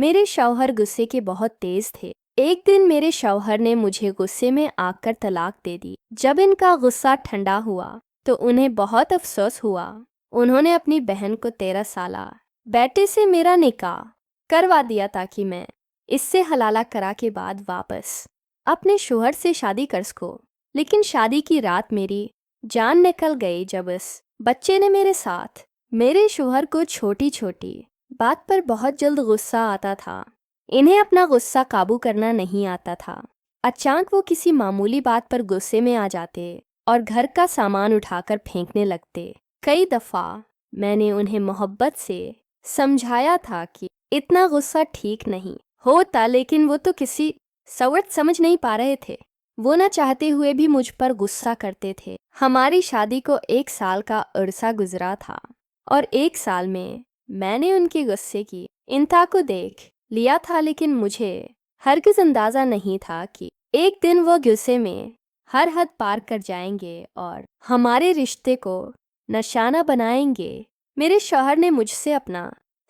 मेरे शौहर गुस्से के बहुत तेज थे। एक दिन मेरे शौहर ने मुझे गुस्से में आकर तलाक दे दी। जब इनका गुस्सा ठंडा हुआ तो उन्हें बहुत अफसोस हुआ। उन्होंने अपनी बहन को 13 साला बेटे से मेरा निकाह करवा दिया ताकि मैं इससे हलाला करा के बाद वापस अपने शौहर से शादी कर सकूं। लेकिन शादी की रात मेरी जान निकल गई जब इस बच्चे ने मेरे साथ मेरे शौहर को छोटी छोटी बात पर बहुत जल्द गुस्सा आता था। इन्हें अपना गुस्सा काबू करना नहीं आता था। अचानक वो किसी मामूली बात पर गुस्से में आ जाते और घर का सामान उठाकर फेंकने लगते। कई दफ़ा मैंने उन्हें मोहब्बत से समझाया था कि इतना गुस्सा ठीक नहीं होता, लेकिन वो तो किसी सवत समझ नहीं पा रहे थे। वो न चाहते हुए भी मुझ पर गुस्सा करते थे। हमारी शादी को 1 साल का अरसा गुजरा था और 1 साल में मैंने उनके गुस्से की इंतहा को देख लिया था, लेकिन मुझे हरगिज़ अंदाज़ा नहीं था कि एक दिन वो गुस्से में हर हद पार कर जाएंगे और हमारे रिश्ते को निशाना बनाएंगे। मेरे शौहर ने मुझसे अपना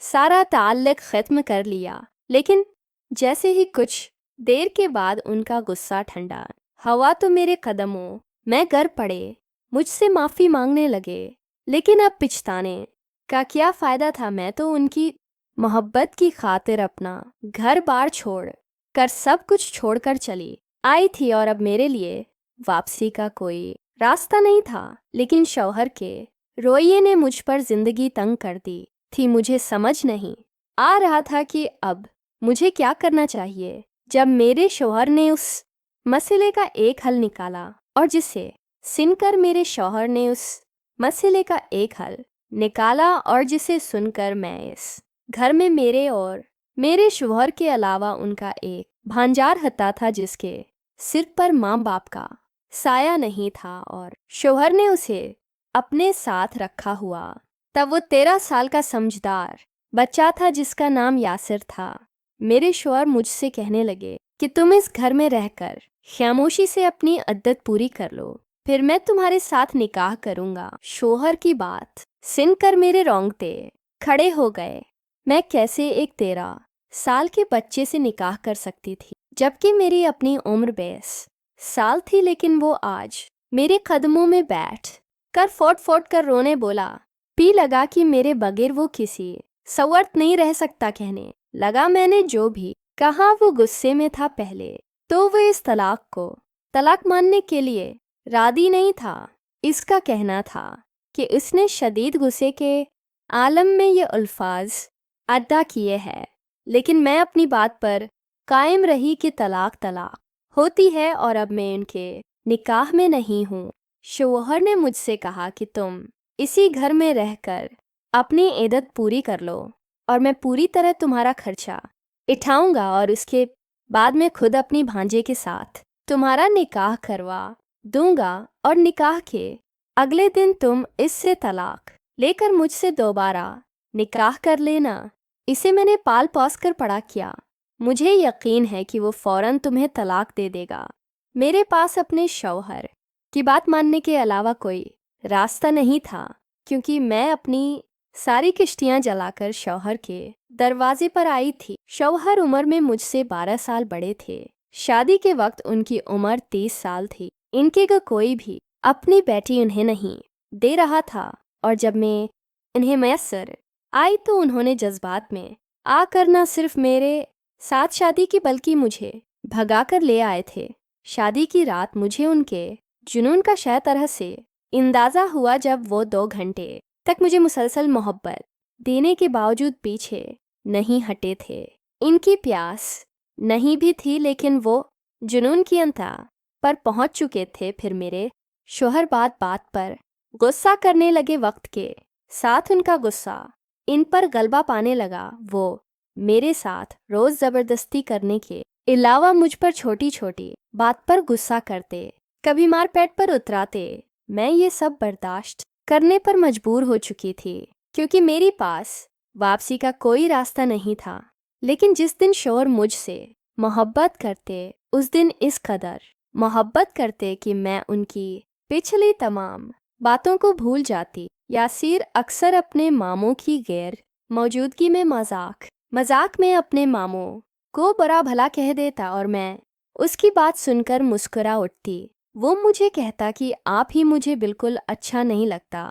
सारा ताल्लुक़ ख़त्म कर लिया, लेकिन जैसे ही कुछ देर के बाद उनका गुस्सा ठंडा हवा तो मेरे कदमों में गिर पड़े, मुझसे माफ़ी मांगने लगे। लेकिन अब पछताने का क्या फ़ायदा था। मैं तो उनकी मोहब्बत की खातिर अपना घर बार छोड़ कर सब कुछ छोड़कर चली आई थी और अब मेरे लिए वापसी का कोई रास्ता नहीं था। लेकिन शौहर के रोइये ने मुझ पर ज़िंदगी तंग कर दी थी। मुझे समझ नहीं आ रहा था कि अब मुझे क्या करना चाहिए। जब मेरे शौहर ने उस मसले का एक हल निकाला और जिसे सुनकर मेरे शौहर ने उस मसले का एक हल निकाला और जिसे सुनकर मैं इस घर में मेरे और मेरे शौहर के अलावा उनका एक भांजार हता था जिसके सिर पर माँ बाप का साया नहीं था और शौहर ने उसे अपने साथ रखा हुआ। तब वो 13 साल का समझदार बच्चा था जिसका नाम यासिर था। मेरे शौहर मुझसे कहने लगे कि तुम इस घर में रहकर खामोशी से अपनी अद्दत पूरी कर लो, फिर मैं तुम्हारे साथ निकाह करूंगा। शौहर की बात सुनकर मेरे रोंगटे खड़े हो गए। मैं कैसे एक 13 साल के बच्चे से निकाह कर सकती थी, जबकि मेरी अपनी उम्र 20 साल थी। लेकिन वो आज मेरे कदमों में बैठ कर फोट कर रोने बोला पी लगा कि मेरे बगैर वो किसी सवर्त नहीं रह सकता। कहने लगा मैंने जो भी कहा वो गुस्से में था। पहले तो वो इस तलाक को तलाक मानने के लिए राजी नहीं था। इसका कहना था कि उसने शदीद गुस्से के आलम में ये अल्फाज अदा किए हैं, लेकिन मैं अपनी बात पर कायम रही कि तलाक तलाक होती है और अब मैं उनके निकाह में नहीं हूँ। शौहर ने मुझसे कहा कि तुम इसी घर में रहकर अपनी इद्दत पूरी कर लो और मैं पूरी तरह तुम्हारा खर्चा उठाऊंगा और उसके बाद मैं खुद अपनी भांजे के साथ तुम्हारा निकाह करवा दूंगा और निकाह के अगले दिन तुम इससे तलाक लेकर मुझसे दोबारा निकाह कर लेना। इसे मैंने पाल पौस कर पढ़ा किया। मुझे यकीन है कि वो फ़ौरन तुम्हें तलाक दे देगा। मेरे पास अपने शौहर की बात मानने के अलावा कोई रास्ता नहीं था, क्योंकि मैं अपनी सारी किश्तियाँ जलाकर शौहर के दरवाजे पर आई थी। शौहर उम्र में मुझसे 12 साल बड़े थे। शादी के वक्त उनकी उम्र 30 साल थी। इनके का कोई भी अपनी बेटी उन्हें नहीं दे रहा था और जब मैं इन्हें मैसर आई तो उन्होंने जज्बात में आकर न सिर्फ मेरे साथ शादी की बल्कि मुझे भगा कर ले आए थे। शादी की रात मुझे उनके जुनून का शय तरह से अंदाज़ा हुआ जब वो 2 घंटे तक मुझे मुसलसल मोहब्बत देने के बावजूद पीछे नहीं हटे थे। इनकी प्यास नहीं भी थी, लेकिन वो जुनून की अंतहा पर पहुंच चुके थे। फिर मेरे शौहर बात बात पर गुस्सा करने लगे। वक्त के साथ उनका गुस्सा इन पर गलबा पाने लगा। वो मेरे साथ रोज़ ज़बरदस्ती करने के अलावा मुझ पर छोटी छोटी बात पर गुस्सा करते, कभी मार पेट पर उतराते। मैं ये सब बर्दाश्त करने पर मजबूर हो चुकी थी, क्योंकि मेरे पास वापसी का कोई रास्ता नहीं था। लेकिन जिस दिन शौहर मुझसे मोहब्बत करते, उस दिन इस कदर मोहब्बत करते कि मैं उनकी पिछली तमाम बातों को भूल जाती। यासिर अक्सर अपने मामों की गैर मौजूदगी में मजाक मजाक में अपने मामू को बुरा भला कह देता और मैं उसकी बात सुनकर मुस्कुरा उठती। वो मुझे कहता कि आप ही मुझे बिल्कुल अच्छा नहीं लगता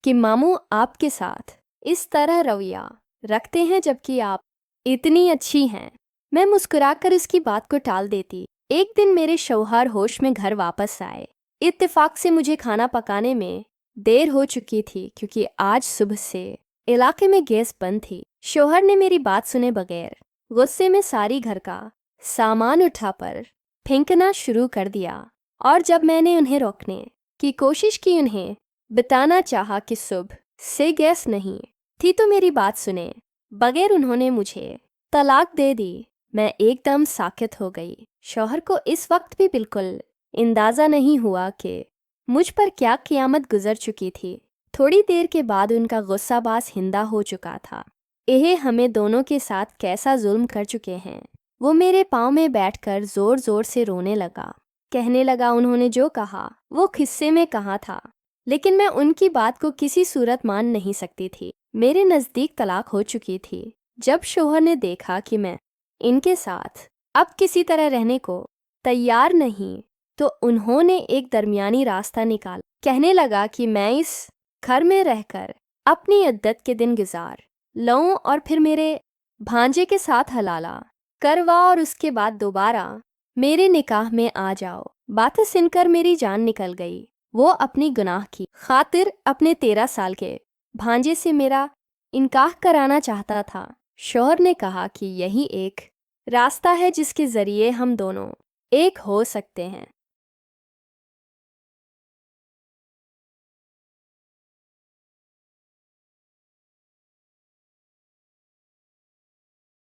कि मामू आपके साथ इस तरह रवैया रखते हैं जबकि आप इतनी अच्छी हैं। मैं मुस्कुराकर उसकी बात को टाल देती। एक दिन मेरे शौहर होश में घर वापस आए। इत्तेफाक से मुझे खाना पकाने में देर हो चुकी थी क्योंकि आज सुबह से इलाके में गैस बंद थी। शौहर ने मेरी बात सुने बगैर गुस्से में सारी घर का सामान उठाकर फेंकना शुरू कर दिया और जब मैंने उन्हें रोकने की कोशिश की, उन्हें बताना चाहा कि सुबह से गैस नहीं थी तो मेरी बात सुने बगैर उन्होंने मुझे तलाक दे दी। मैं एकदम साकित हो गई। शौहर को इस वक्त भी बिल्कुल अंदाज़ा नहीं हुआ कि मुझ पर क्या क़यामत गुजर चुकी थी। थोड़ी देर के बाद उनका गुस्सा बास हिंदा हो चुका था। यह हमें दोनों के साथ कैसा जुल्म कर चुके हैं। वो मेरे पाँव में बैठकर ज़ोर ज़ोर से रोने लगा। कहने लगा उन्होंने जो कहा वो किस्से में कहा था, लेकिन मैं उनकी बात को किसी सूरत मान नहीं सकती थी। मेरे नज़दीक तलाक हो चुकी थी। जब शौहर ने देखा कि मैं इनके साथ अब किसी तरह रहने को तैयार नहीं तो उन्होंने एक दरमियानी रास्ता निकाला। कहने लगा कि मैं इस घर में रहकर अपनी इद्दत के दिन गुजार लऊं और फिर मेरे भांजे के साथ हलाला करवा और उसके बाद दोबारा मेरे निकाह में आ जाओ। बातें सुनकर मेरी जान निकल गई। वो अपनी गुनाह की खातिर अपने 13 साल के भांजे से मेरा इनकाह कराना चाहता था। शौहर ने कहा कि यही एक रास्ता है जिसके ज़रिए हम दोनों एक हो सकते हैं।